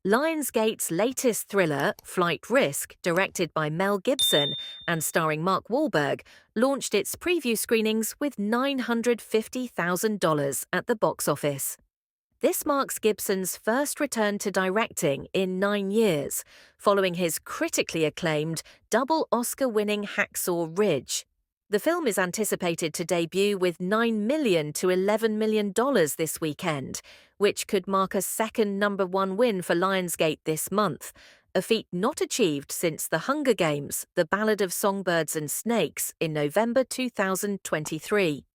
Lionsgate's latest thriller, Flight Risk, directed by Mel Gibson and starring Mark Wahlberg, launched its preview screenings with $950,000 at the box office. This marks Gibson's first return to directing in 9 years, following his critically acclaimed double Oscar-winning Hacksaw Ridge. The film is anticipated to debut with $9 million to $11 million this weekend, which could mark a second #1 win for Lionsgate this month, a feat not achieved since The Hunger Games: The Ballad of Songbirds and Snakes in November 2023.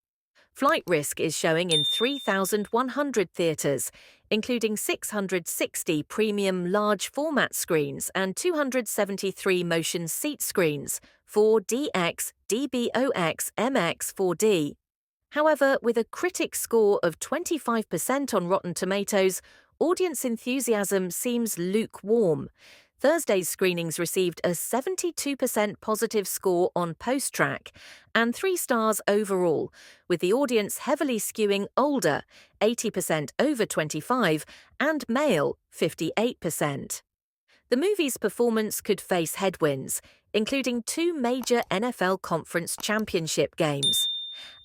Flight Risk is showing in 3,100 theatres, including 660 premium large format screens and 273 motion seat screens, 4DX, DBOX, MX 4D. However, with a critic score of 25% on Rotten Tomatoes, audience enthusiasm seems lukewarm. Thursday's screenings received a 72% positive score on PostTrack and 3 stars overall, with the audience heavily skewing older, 80% over 25, and male, 58%. The movie's performance could face headwinds, including 2 major NFL Conference Championship games.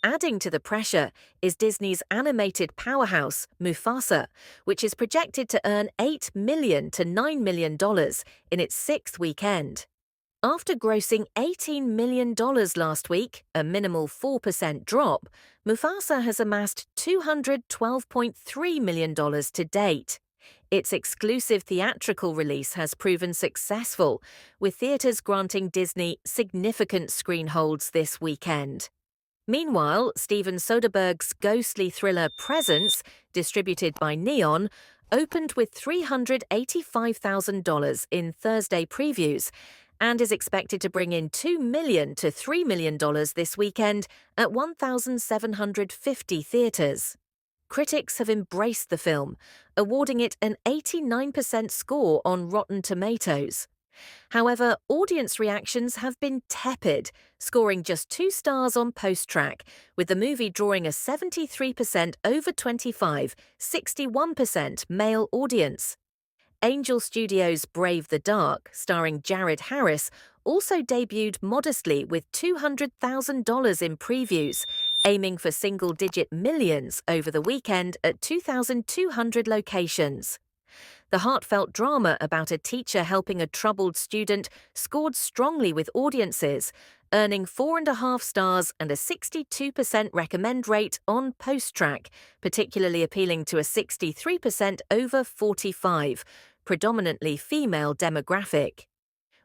Adding to the pressure is Disney's animated powerhouse, Mufasa, which is projected to earn $8 million to $9 million in its 6th weekend. After grossing $18 million last week, a minimal 4% drop, Mufasa has amassed $212.3 million to date. Its exclusive theatrical release has proven successful, with theaters granting Disney significant screen holds this weekend. Meanwhile, Steven Soderbergh's ghostly thriller Presence, distributed by Neon, opened with $385,000 in Thursday previews and is expected to bring in $2 million to $3 million this weekend at 1,750 theaters. Critics have embraced the film, awarding it an 89% score on Rotten Tomatoes. However, audience reactions have been tepid, scoring just 2 stars on PostTrack, with the movie drawing a 73% over 25, 61% male audience. Angel Studios' Brave the Dark, starring Jared Harris, also debuted modestly with $200,000 in previews, aiming for single-digit millions over the weekend at 2,200 locations. The heartfelt drama about a teacher helping a troubled student scored strongly with audiences, earning 4.5 stars and a 62% recommend rate on PostTrack, particularly appealing to a 63% over 45, predominantly female demographic.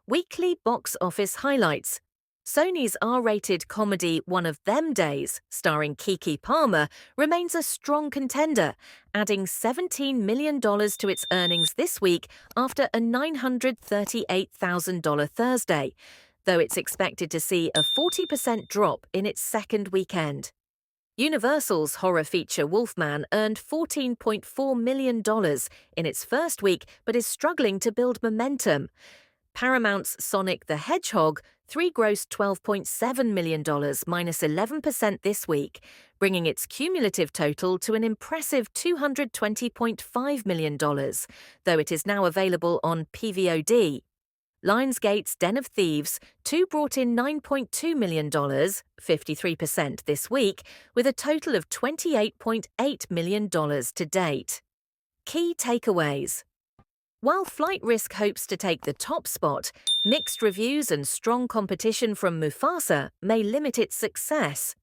Weekly box office highlights. Sony's R-rated comedy One of Them Days, starring Keke Palmer, remains a strong contender, adding $17 million to its earnings this week after a $938,000 Thursday, though it's expected to see a 40% drop in its second weekend. Universal's horror feature Wolfman earned $14.4 million in its first week but is struggling to build momentum. Paramount's Sonic the Hedgehog 3 grossed $12.7 million, minus 11% this week, bringing its cumulative total to an impressive $220.5 million, though it is now available on PVOD. Lionsgate's Den of Thieves 2 brought in $9.2 million, 53% this week, with a total of $28.8 million to date. Key takeaways. While Flight Risk hopes to take the top spot, mixed reviews and strong competition from Mufasa may limit its success.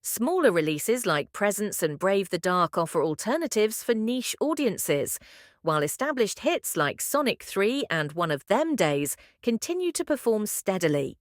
Smaller releases like Presence and Brave the Dark offer alternatives for niche audiences, while established hits like Sonic 3 and One of Them Days continue to perform steadily.